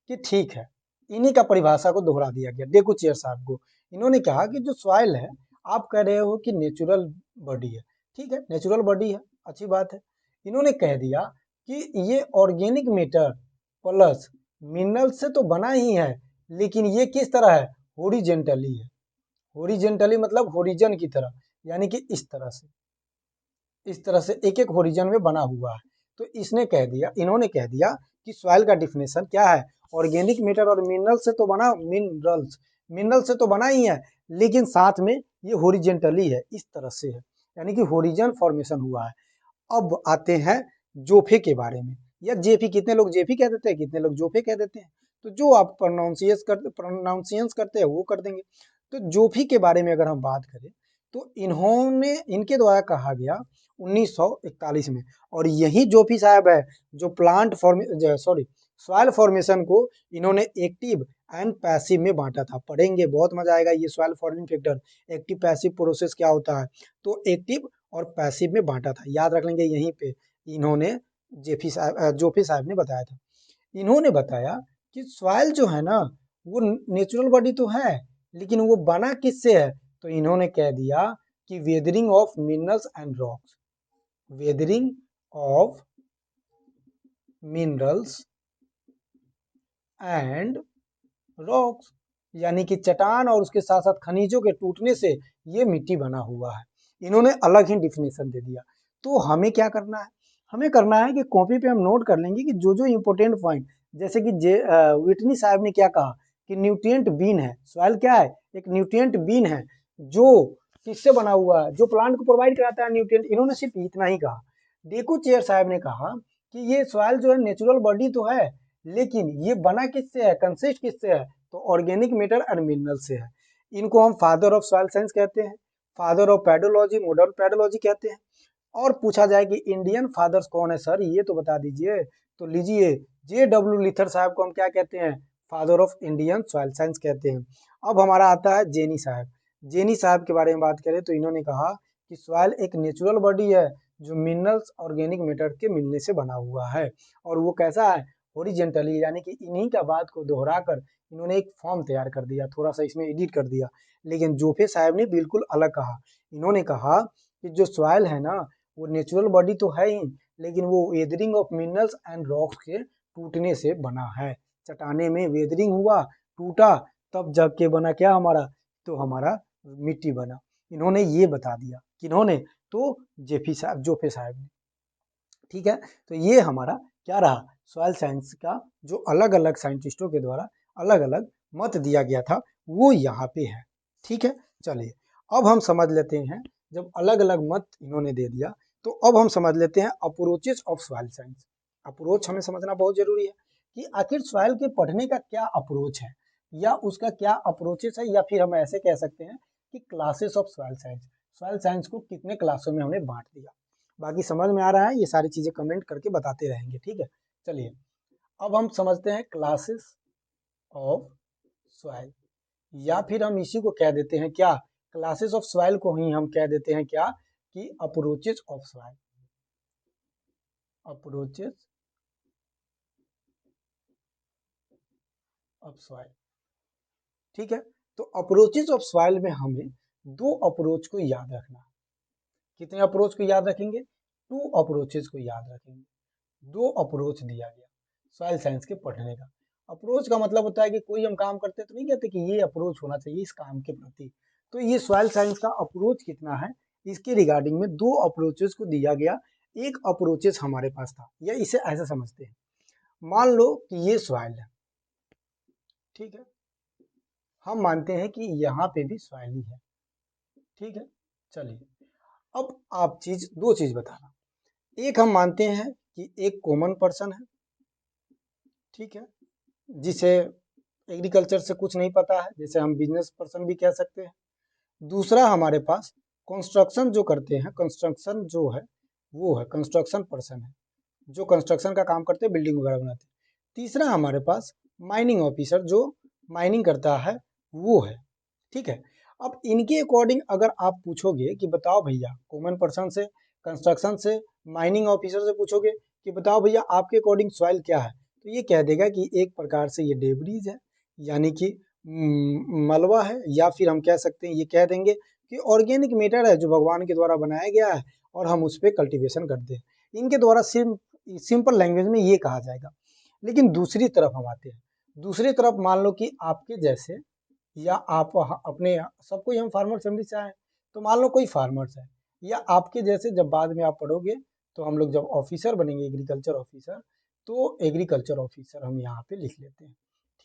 A: कि ठीक है, इन्हीं का परिभाषा को दोहरा दिया गया डेकुचियर साहब को। इन्होंने कहा कि जो सॉइल है, आप कह रहे हो कि नेचुरल बॉडी है, ठीक है, नेचुरल बॉडी है, अच्छी बात है। इन्होंने कह दिया कि ये ऑर्गेनिक मैटर प्लस मिनरल से तो बना ही है, लेकिन ये किस तरह है, हॉरिजेंटली है। हॉरिजेंटली मतलब होरिजन की तरह, यानी कि इस तरह से एक एक होरिजन में बना हुआ है। तो इसने कह दिया, इन्होंने कह दिया कि सॉइल का डिफिनेशन क्या है, ऑर्गेनिक मैटर और मिनरल से तो बना, मिनरल से तो बना ही है, लेकिन साथ में ये हॉरिजेंटली है, इस तरह से है, यानी कि होरिजन फॉर्मेशन हुआ है। अब आते हैं जोफे के बारे में, या जेफी, कितने लोग जेफी कह देते हैं, कितने लोग जोफे कह देते हैं, तो जो आप प्रोनाउंसिएंस करते हैं वो कर देंगे। तो जोफी के बारे में अगर हम बात करें, तो इनके द्वारा कहा गया 1941 में, और यही जोफी साहब है जो सॉइल फॉर्मेशन को इन्होंने एक्टिव एंड पैसिव में बांटा था। पढ़ेंगे, बहुत मजा आएगा, ये soil forming factor, active passive process क्या होता है, तो एक्टिव और पैसिव में बांटा था, याद रख लेंगे, यहीं पे इन्होंने जोफी साहब ने बताया था। इन्होंने बताया कि सॉइल जो है ना, वो नेचुरल बॉडी तो है, लेकिन वो बना किससे है, तो इन्होंने कह दिया कि weathering of minerals and rocks, weathering of minerals and rocks, यानी कि चट्टान और उसके साथ साथ खनिजों के टूटने से ये मिट्टी बना हुआ है। इन्होंने अलग ही डिफिनेशन दे दिया। तो हमें क्या करना है, हमें करना है कि कॉपी पे हम नोट कर लेंगे कि जो जो इंपॉर्टेंट पॉइंट, जैसे कि विटनी साहब ने क्या कहा कि न्यूट्रिएंट बीन है, सॉइल क्या है, एक न्यूट्रिएंट बीन है, जो किससे बना हुआ है, जो प्लांट को प्रोवाइड कराता है न्यूट्रिएंट। इन्होंने सिर्फ इतना ही कहा। डेकू चेयर साहब ने कहा कि ये सॉइल जो है नेचुरल बॉडी तो है, लेकिन ये बना किससे है, कंसिस्ट किससे है, तो ऑर्गेनिक मैटर एंड मिनरल से है। इनको हम फादर ऑफ सॉइल साइंस कहते हैं, father of pedology, modern pedology कहते हैं। और पूछा जाए कि इंडियन फादर्स कौन है सर, ये तो बता दीजिए, तो लीजिए, J.W. लिथर साहब को हम क्या कहते हैं, father of Indian soil science कहते हैं। अब हमारा आता है जेनी साहब। जेनी साहब के बारे में बात करें तो इन्होंने कहा कि सॉइल एक नेचुरल बॉडी है जो मिनरल्स ऑर्गेनिक मैटर के मिलने से बना हुआ है, और वो कैसा है, हॉरिजेंटली, यानी कि इन्हीं का बात को दोहराकर इन्होंने एक फॉर्म तैयार कर दिया, थोड़ा सा इसमें एडिट कर दिया। लेकिन जोफे साहब ने बिल्कुल अलग कहा। इन्होंने कहा कि जो सॉइल है ना, वो नेचुरल बॉडी तो है ही, लेकिन वो weathering of minerals and rocks के टूटने से बना है। चट्टाने में वेदरिंग हुआ, टूटा, तब जग के बना क्या हमारा, तो हमारा मिट्टी बना। इन्होंने ये बता दिया, किन्होंने, तो जोफे साहब ने। ठीक है, तो ये हमारा क्या रहा, सॉइल साइंस का जो अलग अलग साइंटिस्टों के द्वारा अलग अलग मत दिया गया था, वो यहाँ पे है। ठीक है, चलिए अब हम समझ लेते हैं, जब अलग अलग मत इन्होंने दे दिया, तो अब हम समझ लेते हैं approaches of soil science. Approach हमें समझना बहुत जरूरी है कि आखिर सॉइल के पढ़ने का क्या अप्रोच है, या उसका क्या अप्रोचेस है, या फिर हम ऐसे कह सकते हैं कि classes of soil science, soil science को कितने क्लासों में हमने बांट दिया। बाकी समझ में आ रहा है, ये सारी चीजें कमेंट करके बताते रहेंगे, ठीक है। चलिए अब हम समझते हैं क्लासेस ऑफ सॉइल, या फिर हम इसी को कह देते हैं क्या, क्लासेस ऑफ सॉइल को ही हम कह देते हैं क्या, कि approaches of soil, approaches of soil. ठीक है, तो अप्रोचेस ऑफ सॉइल में हमें दो अप्रोच को याद रखना है। कितने अप्रोच को याद रखेंगे, टू अप्रोचेस को याद रखेंगे। दो अप्रोच दिया गया सॉइल साइंस के पढ़ने का। अप्रोच का मतलब होता है कि कोई हम काम करते तो नहीं कहते कि ये अप्रोच होना चाहिए इस काम के प्रति। तो ये सॉइल साइंस का अप्रोच कितना है, इसके रिगार्डिंग में दो अप्रोचेस को दिया गया। एक अप्रोचेस हमारे पास था, या इसे ऐसे समझते हैं, मान लो कि ये सॉइल है, ठीक है, हम मानते हैं कि यहाँ पे भी सॉइल ही है, ठीक है। चलिए अब आप दो चीज बताना, एक हम मानते हैं कि एक कॉमन पर्सन है, ठीक है, जिसे एग्रीकल्चर से कुछ नहीं पता है, जैसे हम बिजनेस पर्सन भी कह सकते हैं। दूसरा हमारे पास कंस्ट्रक्शन जो करते हैं, कंस्ट्रक्शन जो है वो है कंस्ट्रक्शन पर्सन है, जो कंस्ट्रक्शन का काम करते हैं, बिल्डिंग वगैरह बनाते हैं। तीसरा हमारे पास माइनिंग ऑफिसर जो माइनिंग करता है वो है। ठीक है, अब इनके अकॉर्डिंग अगर आप पूछोगे कि बताओ भैया, कॉमन पर्सन से, कंस्ट्रक्शन से, माइनिंग ऑफिसर से पूछोगे कि बताओ भैया आपके अकॉर्डिंग सॉइल क्या है, तो ये कह देगा कि एक प्रकार से ये डेब्रीज है, यानी कि मलबा है, या फिर हम कह सकते हैं, ये कह देंगे कि ऑर्गेनिक मैटर है जो भगवान के द्वारा बनाया गया है और हम उस पर कल्टिवेशन करते हैं। इनके द्वारा सिंपल लैंग्वेज में ये कहा जाएगा। लेकिन दूसरी तरफ हम आते हैं, दूसरी तरफ मान लो कि आपके जैसे या आप अपने, सब कोई हम फार्मर फैमिली से आए, तो मान लो कोई फार्मर्स है या आपके जैसे, जब बाद में आप पढ़ोगे तो हम लोग जब ऑफिसर बनेंगे एग्रीकल्चर ऑफिसर, तो एग्रीकल्चर ऑफिसर हम यहाँ पे लिख लेते हैं।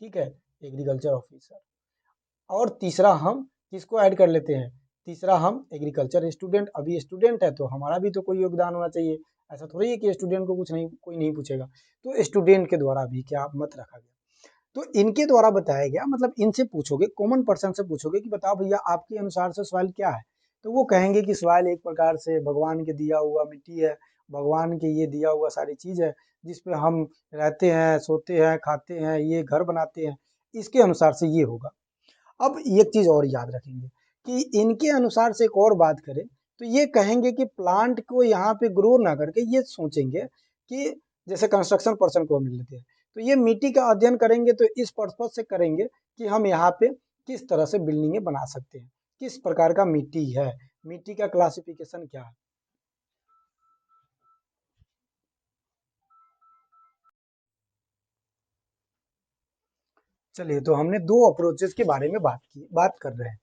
A: ठीक है, एग्रीकल्चर ऑफिसर। और तीसरा हम किसको ऐड कर लेते हैं, तीसरा हम एग्रीकल्चर स्टूडेंट। अभी स्टूडेंट है तो हमारा भी तो कोई योगदान होना चाहिए, ऐसा थोड़ी है कि स्टूडेंट को कुछ नहीं, कोई नहीं पूछेगा, तो स्टूडेंट के द्वारा भी क्या मत रखा गया। तो इनके द्वारा बताया गया, मतलब इनसे पूछोगे, कॉमन पर्सन से पूछोगे कि बताओ भैया आपके अनुसार से सॉइल क्या है, तो वो कहेंगे कि सॉइल एक प्रकार से भगवान के दिया हुआ मिट्टी है, भगवान के ये दिया हुआ सारी चीज है, जिसपे हम रहते हैं, सोते हैं, खाते हैं, ये घर बनाते हैं, इसके अनुसार से ये होगा। अब एक चीज और याद रखेंगे कि इनके अनुसार से एक और बात करें तो ये कहेंगे कि प्लांट को यहाँ पे ग्रो ना करके ये सोचेंगे कि, जैसे कंस्ट्रक्शन पर्सन को हम लेते हैं, तो ये मिट्टी का अध्ययन करेंगे, तो इस पर्पज से करेंगे कि हम यहाँ पे किस तरह से बिल्डिंगें बना सकते हैं, किस प्रकार का मिट्टी है, मिट्टी का क्लासिफिकेशन क्या है। चलिए, तो हमने दो अप्रोचेस के बारे में बात कर रहे हैं।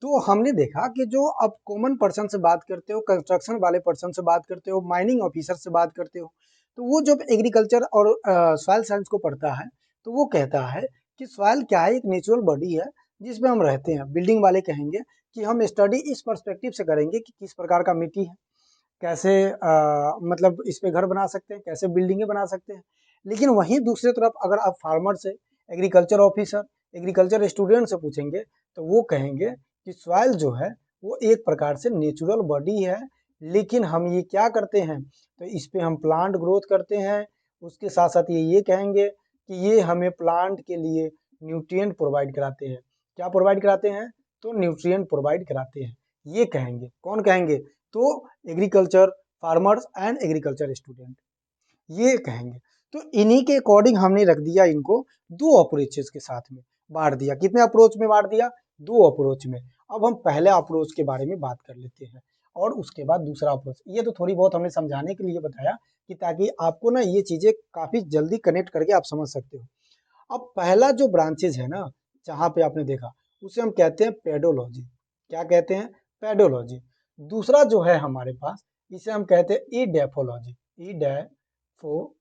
A: तो हमने देखा कि जो अब कॉमन पर्सन से बात करते हो, कंस्ट्रक्शन वाले पर्सन से बात करते हो, माइनिंग ऑफिसर से बात करते हो, तो वो जब एग्रीकल्चर और सॉइल साइंस को पढ़ता है तो वो कहता है कि सॉइल क्या है, एक नेचुरल बॉडी है जिसमें हम रहते हैं। बिल्डिंग वाले कहेंगे कि हम स्टडी इस पर्सपेक्टिव से करेंगे कि किस प्रकार का मिट्टी है, कैसे मतलब इस पे घर बना सकते हैं, कैसे बिल्डिंगें बना सकते हैं। लेकिन वहीं दूसरी तरफ अगर आप फार्मर से, एग्रीकल्चर ऑफिसर, एग्रीकल्चर स्टूडेंट से पूछेंगे तो वो कहेंगे कि सॉइल जो है वो एक प्रकार से नेचुरल बॉडी है, लेकिन हम ये क्या करते हैं, तो इस पे हम प्लांट ग्रोथ करते हैं। उसके साथ साथ ये कहेंगे कि ये हमें प्लांट के लिए न्यूट्रिएंट प्रोवाइड कराते हैं। क्या प्रोवाइड कराते हैं, तो न्यूट्रिएंट प्रोवाइड कराते हैं। ये कहेंगे, कौन कहेंगे, तो agriculture farmers and agriculture student ये कहेंगे। तो इन्हीं के अकॉर्डिंग हमने रख दिया इनको दो अप्रोचेस के साथ में बांट दिया। कितने अप्रोच में बांट दिया, दो अप्रोच में। अब हम पहले अप्रोच के बारे में बात कर लेते हैं और उसके बाद दूसरा अप्रोच। ये तो थोड़ी बहुत हमने समझाने के लिए बताया कि ताकि आपको ना ये चीजें काफी जल्दी कनेक्ट करके आप समझ सकते हो। अब पहला जो ब्रांचेज है ना, जहाँ पे आपने देखा, उसे हम कहते हैं पेडोलॉजी। क्या कहते हैं, पेडोलॉजी। दूसरा जो है हमारे पास, इसे हम कहते हैं ईडेफोलॉजी। ईडेफोलॉजी,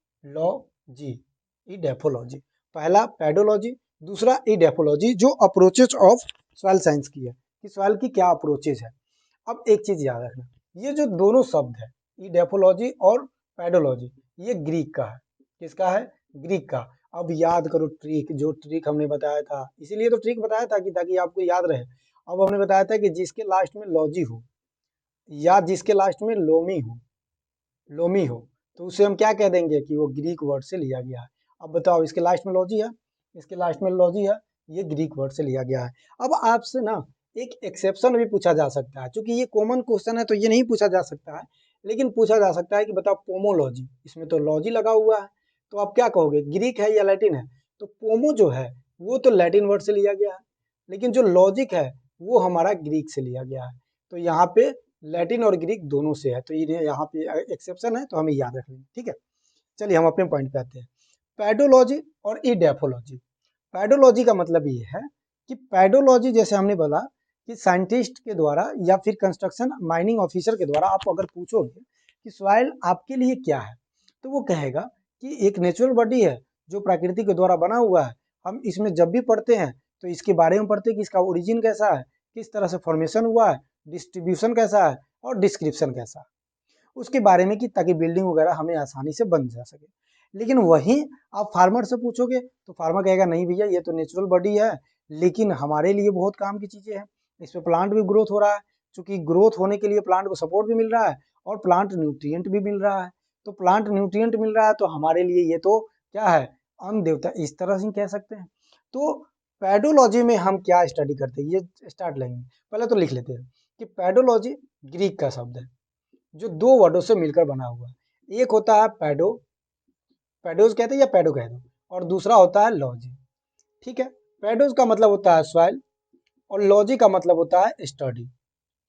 A: ईडेफोलॉजी। पहला पेडोलॉजी, दूसरा ईडेफोलॉजी, जो अप्रोचेज ऑफ सॉइल साइंस की है, कि सॉइल की क्या अप्रोचेज है। अब एक चीज याद रखना, ये जो दोनों शब्द है, ईडेफोलॉजी और पेडोलॉजी, ये ग्रीक का है। किसका है, ग्रीक का। अब याद करो ट्रिक, जो ट्रिक हमने बताया था, इसीलिए तो ट्रिक बताया था कि ताकि आपको याद रहे। अब हमने बताया था कि जिसके लास्ट में लॉजी हो या जिसके लास्ट में लोमी हो, तो उसे हम क्या कह देंगे कि वो ग्रीक वर्ड से लिया गया है। अब बताओ, इसके लास्ट में लॉजी है, इसके लास्ट में लॉजी है, ये ग्रीक वर्ड से लिया गया है। अब आपसे ना एक एक्सेप्शन भी पूछा जा सकता है, क्योंकि ये कॉमन क्वेश्चन है तो ये नहीं पूछा जा सकता है, लेकिन पूछा जा सकता है कि बताओ पोमोलॉजी, इसमें तो लॉजी लगा हुआ है, तो आप क्या कहोगे, ग्रीक है या लैटिन है। तो पोमो जो है वो तो लैटिन वर्ड से लिया गया है, लेकिन जो लॉजिक है वो हमारा ग्रीक से लिया गया है। तो यहाँ पे लैटिन और ग्रीक दोनों से है, तो ये यहाँ पे एक्सेप्शन है, तो हमें याद रख लेंगे। ठीक है, चलिए हम अपने पॉइंट पे आते हैं। पैडोलॉजी और ईडेफोलॉजी। पैडोलॉजी का मतलब ये है कि पैडोलॉजी, जैसे हमने बोला कि साइंटिस्ट के द्वारा या फिर कंस्ट्रक्शन माइनिंग ऑफिसर के द्वारा आप अगर पूछोगे कि सॉइल आपके लिए क्या है, तो वो कहेगा कि एक नेचुरल बॉडी है जो प्रकृति के द्वारा बना हुआ है। हम इसमें जब भी पढ़ते हैं तो इसके बारे में पढ़ते हैं कि इसका ओरिजिन कैसा है, किस तरह से फॉर्मेशन हुआ है, डिस्ट्रीब्यूशन कैसा है और डिस्क्रिप्शन कैसा है, उसके बारे में, कि ताकि बिल्डिंग वगैरह हमें आसानी से बन जा सके। लेकिन वहीं आप फार्मर से पूछोगे तो फार्मर कहेगा नहीं भैया ये तो नेचुरल बॉडी है, लेकिन हमारे लिए बहुत काम की चीजें हैं, इस पे प्लांट भी ग्रोथ हो रहा है, क्योंकि ग्रोथ होने के लिए प्लांट को सपोर्ट भी मिल रहा है और प्लांट न्यूट्रिएंट भी मिल रहा है। तो प्लांट न्यूट्रिएंट मिल रहा है तो हमारे लिए ये तो क्या है, अन्न देवता, इस तरह से कह सकते हैं। तो पेडोलॉजी में हम क्या स्टडी करते हैं, ये स्टार्ट लेंगे। पहले तो लिख लेते हैं कि पेडोलॉजी ग्रीक का शब्द है जो दो वर्डों से मिलकर बना हुआ है। एक होता है पेडो, पेडोज कहते हैं या पेडो कहते हैं, और दूसरा होता है लॉजी। ठीक है, पेडोज का मतलब होता है सॉइल और लॉजी का मतलब होता है स्टडी।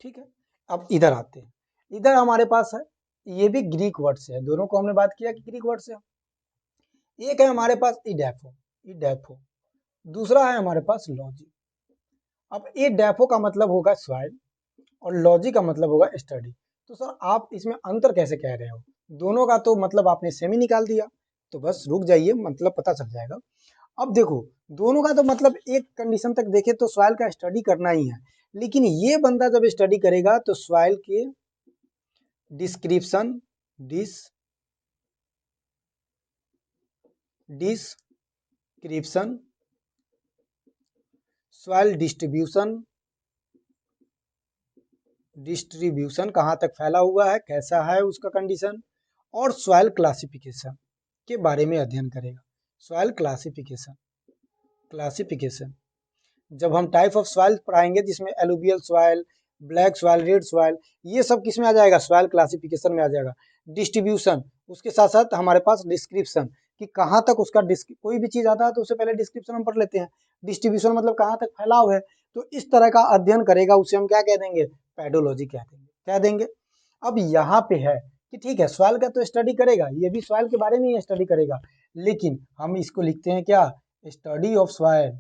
A: ठीक है, अब इधर आते हैं, इधर हमारे पास है, ये भी ग्रीक वर्ड से है, दोनों को हमने बात किया कि ग्रीक वर्ड से है। एक है हमारे पास इडेफो, इडेफो, दूसरा है हमारे पास लॉजी। अब इडेफो का मतलब होगा सॉइल और लॉजी का मतलब होगा स्टडी। तो सर आप इसमें अंतर कैसे कह रहे हो, दोनों का तो मतलब आपने सेम ही निकाल दिया। तो बस रुक जाइए, मतलब पता चल जाएगा। अब देखो, दोनों का तो मतलब एक कंडीशन तक देखे तो सॉइल का स्टडी करना ही है, लेकिन ये बंदा जब स्टडी करेगा तो सॉइल के description, description, soil distribution, distribution कहाँ तक फैला हुआ है, कैसा है उसका कंडीशन, और सॉइल क्लासिफिकेशन के बारे में अध्ययन करेगा। सॉइल क्लासिफिकेशन, क्लासिफिकेशन जब हम टाइप ऑफ सॉइल पढ़ाएंगे जिसमें alluvial soil, black soil, red soil, ये सब किस में आ जाएगा, सॉइल क्लासिफिकेशन में आ जाएगा। डिस्ट्रीब्यूशन, उसके साथ साथ हमारे पास डिस्क्रिप्शन कि कहाँ तक उसका कोई भी चीज आता है तो उससे पहले डिस्क्रिप्शन हम पढ़ लेते हैं। डिस्ट्रीब्यूशन मतलब कहाँ तक फैलाव है, तो इस तरह का अध्ययन करेगा, उसे हम क्या कह देंगे, पेडोलॉजी कह देंगे, क्या देंगे। अब यहाँ पे है कि ठीक है, सॉइल का तो स्टडी करेगा, ये भी सॉइल के बारे में ही स्टडी करेगा, लेकिन हम इसको लिखते हैं क्या, study of soil,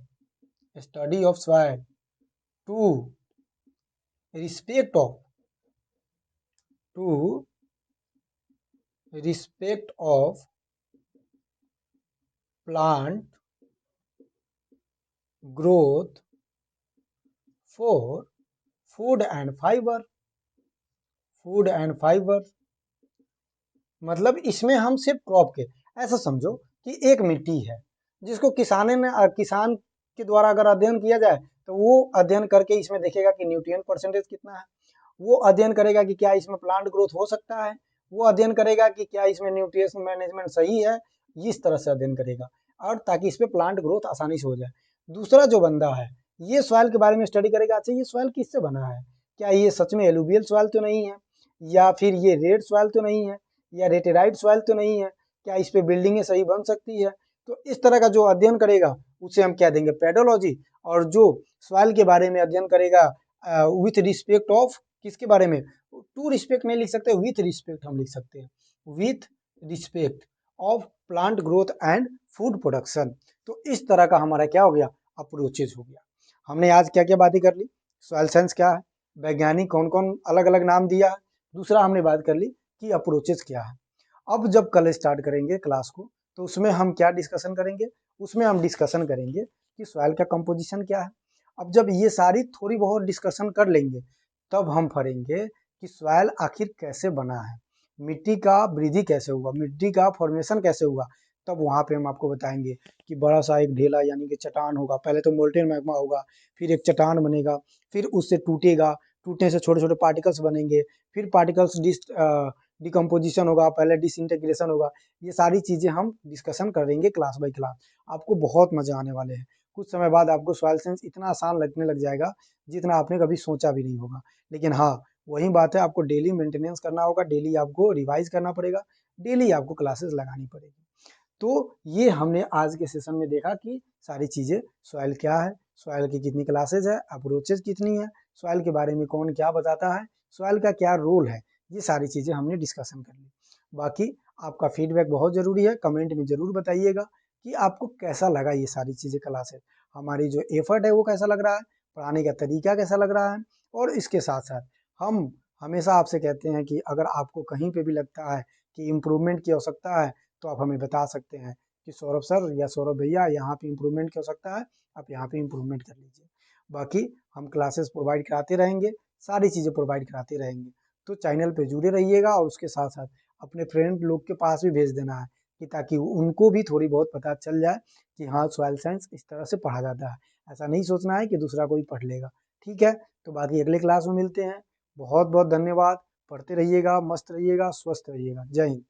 A: study of soil to respect of, to respect of plant growth for food and fibre, food and fibre मतलब इसमें हम सिर्फ क्रॉप के, ऐसा समझो कि एक मिट्टी है जिसको किसान के द्वारा अगर अध्ययन किया जाए तो वो अध्ययन करके इसमें देखेगा कि न्यूट्रिएंट परसेंटेज कितना है, वो अध्ययन करेगा कि क्या इसमें प्लांट ग्रोथ हो सकता है, वो अध्ययन करेगा कि क्या इसमें न्यूट्रिशन मैनेजमेंट सही है, इस तरह से अध्ययन करेगा, और ताकि इस पे प्लांट ग्रोथ आसानी से हो जाए। दूसरा जो बंदा है ये सॉइल के बारे में स्टडी करेगा, अच्छा ये सॉइल किससे बना है, क्या ये सच में एलुवियल सॉइल तो नहीं है, या फिर ये रेड सॉइल तो नहीं है, या रेटेराइट सॉइल तो नहीं है, क्या इस पे बिल्डिंगें सही बन सकती है। तो इस तरह का जो अध्ययन करेगा उसे हम क्या देंगे, पेडोलॉजी। और जो सॉइल के बारे में अध्ययन करेगा विथ रिस्पेक्ट ऑफ, किसके बारे में, टू रिस्पेक्ट नहीं लिख सकते, विथ रिस्पेक्ट हम लिख सकते हैं, with respect of plant growth and food production. तो इस तरह का हमारा क्या हो गया, अप्रोचेज हो गया। हमने आज क्या क्या बातें कर ली, सॉइल साइंस क्या है, वैज्ञानिक कौन कौन अलग अलग नाम दिया है, दूसरा हमने बात कर ली कि अप्रोचेज क्या है। अब जब कल स्टार्ट करेंगे क्लास को तो उसमें हम क्या डिस्कशन करेंगे, उसमें हम डिस्कशन करेंगे कि सॉइल का कंपोजिशन क्या है। अब जब ये सारी थोड़ी बहुत डिस्कशन कर लेंगे तब हम पढ़ेंगे कि सॉइल आखिर कैसे बना है, मिट्टी का वृद्धि कैसे हुआ, मिट्टी का फॉर्मेशन कैसे हुआ। तब वहाँ पे हम आपको बताएंगे कि बड़ा सा एक ढेला यानी कि चट्टान होगा, पहले तो मोल्टेन मैग्मा होगा, फिर एक चट्टान बनेगा, फिर उससे टूटेगा, टूटने से छोटे छोटे पार्टिकल्स बनेंगे, फिर पार्टिकल्स डिकम्पोजिशन होगा, पहले डिसइंटीग्रेशन होगा। ये सारी चीजें हम डिस्कशन करेंगे क्लास बाय क्लास, आपको बहुत मजा आने वाले हैं। कुछ समय बाद आपको सॉइल साइंस इतना आसान लगने लग जाएगा जितना आपने कभी सोचा भी नहीं होगा। लेकिन हाँ, वही बात है, आपको डेली मेंटेनेंस करना होगा, डेली आपको रिवाइज करना पड़ेगा, डेली आपको क्लासेस लगानी पड़ेगी। तो ये हमने आज के सेशन में देखा कि सारी चीजें, सॉइल क्या है, सॉइल की कितनी क्लासेज है, अप्रोचेज कितनी है, सॉइल के बारे में कौन क्या बताता है, सॉइल का क्या रोल है, ये सारी चीजें हमने डिस्कशन कर ली। बाकी आपका फीडबैक बहुत जरूरी है, कमेंट में जरूर बताइएगा कि आपको कैसा लगा ये सारी चीजें क्लासेज, हमारी जो एफर्ट है वो कैसा लग रहा है, पढ़ाने का तरीका कैसा लग रहा है। और इसके साथ साथ हम हमेशा आपसे कहते हैं कि अगर आपको कहीं पे भी लगता है कि इम्प्रूवमेंट की आवश्यकता है तो आप हमें बता सकते हैं कि सौरभ सर या सौरभ भैया यहाँ पे इम्प्रूवमेंट की आवश्यकता है, आप यहाँ पे इम्प्रूवमेंट कर लीजिए। बाकी हम क्लासेस प्रोवाइड कराते रहेंगे, सारी चीज़ें प्रोवाइड कराते रहेंगे। तो चैनल पे जुड़े रहिएगा और उसके साथ साथ अपने फ्रेंड लोग के पास भी भेज देना है कि ताकि उनको भी थोड़ी बहुत पता चल जाए कि हाँ सॉइल साइंस इस तरह से पढ़ा जाता है। ऐसा नहीं सोचना है कि दूसरा कोई पढ़ लेगा। ठीक है, तो बाकी अगले क्लास में मिलते हैं। बहुत बहुत धन्यवाद। पढ़ते रहिएगा, मस्त रहिएगा, स्वस्थ रहिएगा। जय हिंद।